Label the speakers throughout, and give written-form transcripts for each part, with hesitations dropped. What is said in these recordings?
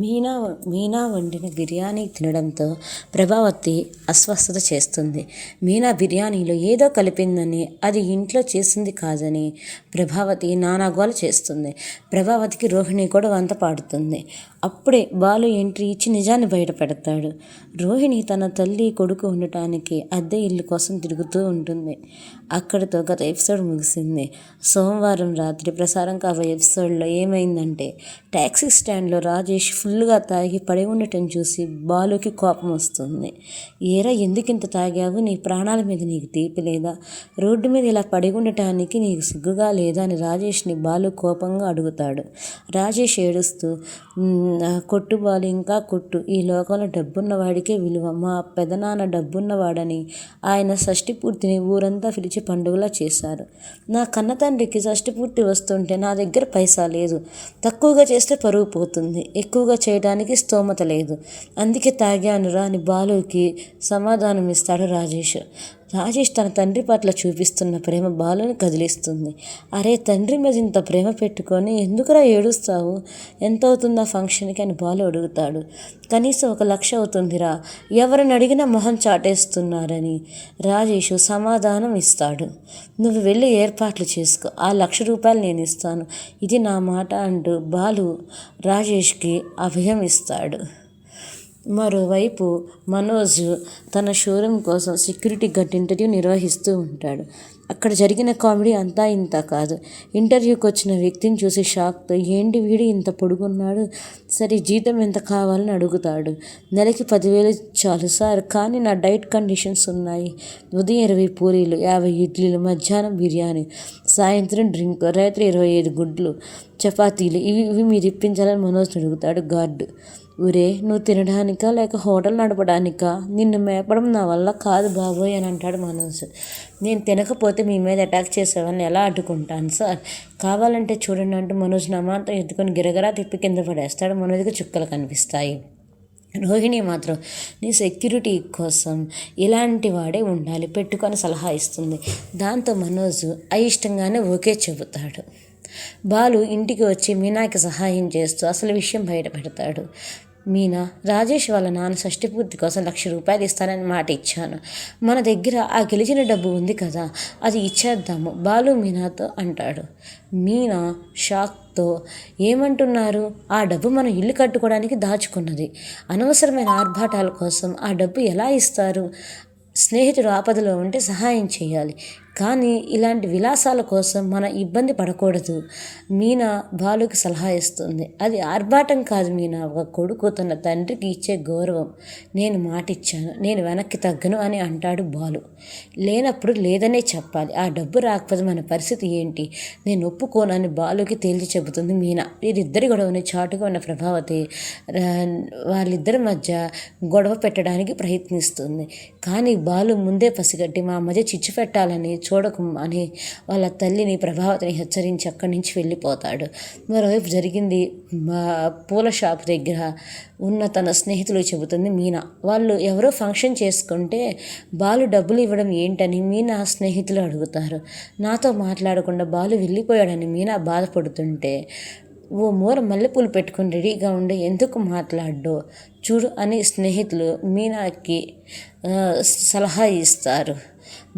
Speaker 1: మీనా మీనా వండిన బిర్యానీ తినడంతో ప్రభావతి అస్వస్థత చేస్తుంది. మీనా బిర్యానీలో ఏదో కలిపిందని, అది ఇంట్లో చేసింది కాదని ప్రభావతి నానాగోల చేస్తుంది. ప్రభావతికి రోహిణి కూడా వంత పాడుతుంది. అప్పుడే బాలు ఎంట్రీ ఇచ్చి నిజాన్ని బయటపెడతాడు. రోహిణి తన తల్లి కొడుకు ఉండటానికి అద్దె ఇల్లు కోసం తిరుగుతూ ఉంటుంది. అక్కడితో గత ఎపిసోడ్ ముగిసింది. సోమవారం రాత్రి ప్రసారం కాబోయే ఎపిసోడ్లో ఏమైందంటే, ట్యాక్సీ స్టాండ్లో రాజేష్ ఫుల్గా తాగి పడి ఉండటం చూసి బాలుకి కోపం వస్తుంది. ఏరా ఎందుకింత తాగావు? నీ ప్రాణాల మీద నీకు తీపి లేదా? రోడ్డు మీద ఇలా పడి ఉండటానికి నీకు సిగ్గుగా లేదా అని రాజేష్ని బాలు కోపంగా అడుగుతాడు. రాజేష్ ఏడుస్తూ, కొట్టు బాలు, ఇంకా కొట్టు. ఈ లోకంలో డబ్బున్నవాడికే విలువ. మా పెదనాన్న డబ్బున్నవాడని ఆయన షష్ఠి పూర్తిని ఊరంతా పిలిచి పండుగలా చేశారు. నా కన్న తండ్రికి షష్ఠి పూర్తి వస్తుంటే నా దగ్గర పైసా లేదు. తక్కువగా చేస్తే పరువు పోతుంది, ఎక్కువగా చేయడానికి స్తోమత లేదు. అందుకే తాగానురా అని బాలుకి సమాధానం ఇస్తాడు రాజేష్. రాజేష్ తన తండ్రి పట్ల చూపిస్తున్న ప్రేమ బాలుని కదిలిస్తుంది. అరే, తండ్రి మీద ఇంత ప్రేమ పెట్టుకొని ఎందుకురా ఏడుస్తావు? ఎంత అవుతుందా ఫంక్షన్కి అని బాలు అడుగుతాడు. కనీసం 1,00,000 అవుతుందిరా, ఎవరిని అడిగినా మొహం చాటేస్తున్నారని రాజేష్ సమాధానం ఇస్తాడు. నువ్వు వెళ్ళి ఏర్పాట్లు చేసుకో, ఆ ₹1,00,000 నేను ఇస్తాను, ఇది నా మాట అంటూ బాలు రాజేష్కి అభయం ఇస్తాడు. మరోవైపు మనోజ్ తన షోరూమ్ కోసం సెక్యూరిటీ గార్డ్ ఇంటర్వ్యూ నిర్వహిస్తూ ఉంటాడు. అక్కడ జరిగిన కామెడీ అంతా ఇంత కాదు. ఇంటర్వ్యూకి వచ్చిన వ్యక్తిని చూసి షాక్తో, ఏంటి వీడు ఇంత పొడుగున్నాడు, సరే జీతం ఎంత కావాలని అడుగుతాడు. నెలకి 10,000 చాలు సార్, కానీ నా డైట్ కండిషన్స్ ఉన్నాయి. ఉదయం 20 పూరీలు, 50 ఇడ్లీలు, మధ్యాహ్నం బిర్యానీ, సాయంత్రం డ్రింక్, రాత్రి 25 గుడ్లు చపాతీలు, ఇవి మీరు ఇప్పించాలని మనోజ్ అడుగుతాడు గార్డు. ఊరే, నువ్వు తినడానికా లేక హోటల్ నడపడానికా? నిన్ను మేపడం నా వల్ల కాదు బాబోయ్ అని అంటాడు మనోజ్. నేను తినకపోతే మీ మీద అటాక్ చేసేవాళ్ళని ఎలా అడ్డుకుంటాను సార్? కావాలంటే చూడండి అంటూ మనోజ్ నమాంతం ఎత్తుకొని గిరగరా తిప్పి కింద పడేస్తాడు. మనోజ్కి చుక్కలు కనిపిస్తాయి. రోహిణి మాత్రం నీ సెక్యూరిటీ కోసం ఇలాంటి వాడే ఉండాలి పెట్టుకొని సలహా ఇస్తుంది. దాంతో మనోజ్ అయిష్టంగానే ఓకే చెబుతాడు. బాలు ఇంటికి వచ్చి మీనాకి సహాయం చేస్తూ అసలు విషయం బయట పెడతాడు. మీనా, రాజేష్ వాళ్ళ నాన్న షష్ఠి పూర్తి కోసం ₹1,00,000 ఇస్తానని మాట ఇచ్చాను. మన దగ్గర ఆ గెలిచిన డబ్బు ఉంది కదా, అది ఇచ్చేద్దాము బాలు మీనాతో అంటాడు. మీనా షాక్తో, ఏమంటున్నారు? ఆ డబ్బు మనం ఇల్లు కట్టుకోవడానికి దాచుకున్నది. అనవసరమైన ఆర్భాటాల కోసం ఆ డబ్బు ఎలా ఇస్తారు? స్నేహితుడు ఆపదలో ఉంటే సహాయం చేయాలి, కానీ ఇలాంటి విలాసాల కోసం మనం ఇబ్బంది పడకూడదు. మీనా బాలుకి సలహా ఇస్తుంది. అది ఆర్భాటం కాదు మీనా, ఒక కొడుకు తన తండ్రికి ఇచ్చే గౌరవం. నేను మాట ఇచ్చాను, నేను వెనక్కి తగ్గను అని అంటాడు బాలు. లేనప్పుడు లేదనే చెప్పాలి. ఆ డబ్బు రాకపోతే మన పరిస్థితి ఏంటి? నేను ఒప్పుకోనని బాలుకి తేల్చి చెబుతుంది మీనా. వీరిద్దరి గొడవని చాటుగా ఉన్న ప్రభావతి వాళ్ళిద్దరి మధ్య గొడవ పెట్టడానికి ప్రయత్నిస్తుంది. కానీ బాలు ముందే పసిగట్టి మా మధ్య చిచ్చు పెట్టాలని చూడకు అని వాళ్ళ తల్లిని ప్రభావతిని హెచ్చరించి అక్కడి నుంచి వెళ్ళిపోతాడు. మరోవైపు జరిగింది పూల షాప్ దగ్గర ఉన్న తన స్నేహితులు చెబుతుంది మీనా. వాళ్ళు ఎవరో ఫంక్షన్ చేసుకుంటే బాలు డబ్బులు ఇవ్వడం ఏంటని మీనా స్నేహితులు అడుగుతారు. నాతో మాట్లాడకుండా బాలు వెళ్ళిపోయాడని మీనా బాధపడుతుంటే, ఓ మూర మల్లెపూలు పెట్టుకుని రెడీగా ఉండి ఎందుకు మాట్లాడ్డో చూడు అని స్నేహితులు మీనాకి సలహా ఇస్తారు.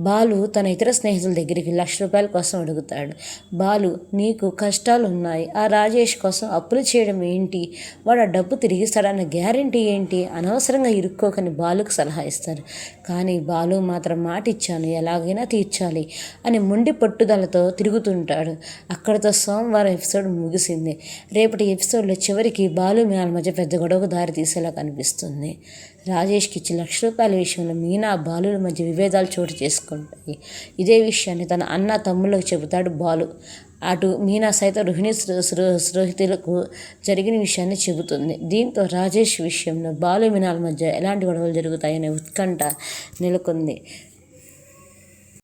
Speaker 1: బాలు తన ఇతర స్నేహితుల దగ్గరికి ₹1,00,000 కోసం అడుగుతాడు. బాలు, నీకు కష్టాలు ఉన్నాయి, ఆ రాజేష్ కోసం అప్పులు చేయడం ఏంటి? వాడు ఆ డబ్బు తిరిగిస్తాడన్న గ్యారెంటీ ఏంటి? అనవసరంగా ఇరుక్కోకని బాలుకు సలహా ఇస్తారు. కానీ బాలు మాత్రం మాట ఇచ్చాను, ఎలాగైనా తీర్చాలి అని మొండి పట్టుదలతో తిరుగుతుంటాడు. అక్కడితో సోమవారం ఎపిసోడ్ ముగిసింది. రేపటి ఎపిసోడ్లో చివరికి బాలు మీనాల మధ్య పెద్ద గొడవకు దారి తీసేలా కనిపిస్తుంది. రాజేష్కి ఇచ్చి ₹1,00,000 విషయంలో మీనా బాలుల మధ్య విభేదాలు చోటు చేసుకుంటాయి. ఇదే విషయాన్ని తన అన్న తమ్ముళ్ళకు చెబుతాడు బాలు. అటు మీనా సైతం రోహిణి స్నేహితులకు జరిగిన విషయాన్ని చెబుతుంది. దీంతో రాజేష్ విషయంలో బాలు మీనాల మధ్య ఎలాంటి గొడవలు జరుగుతాయనే ఉత్కంఠ నెలకొంది.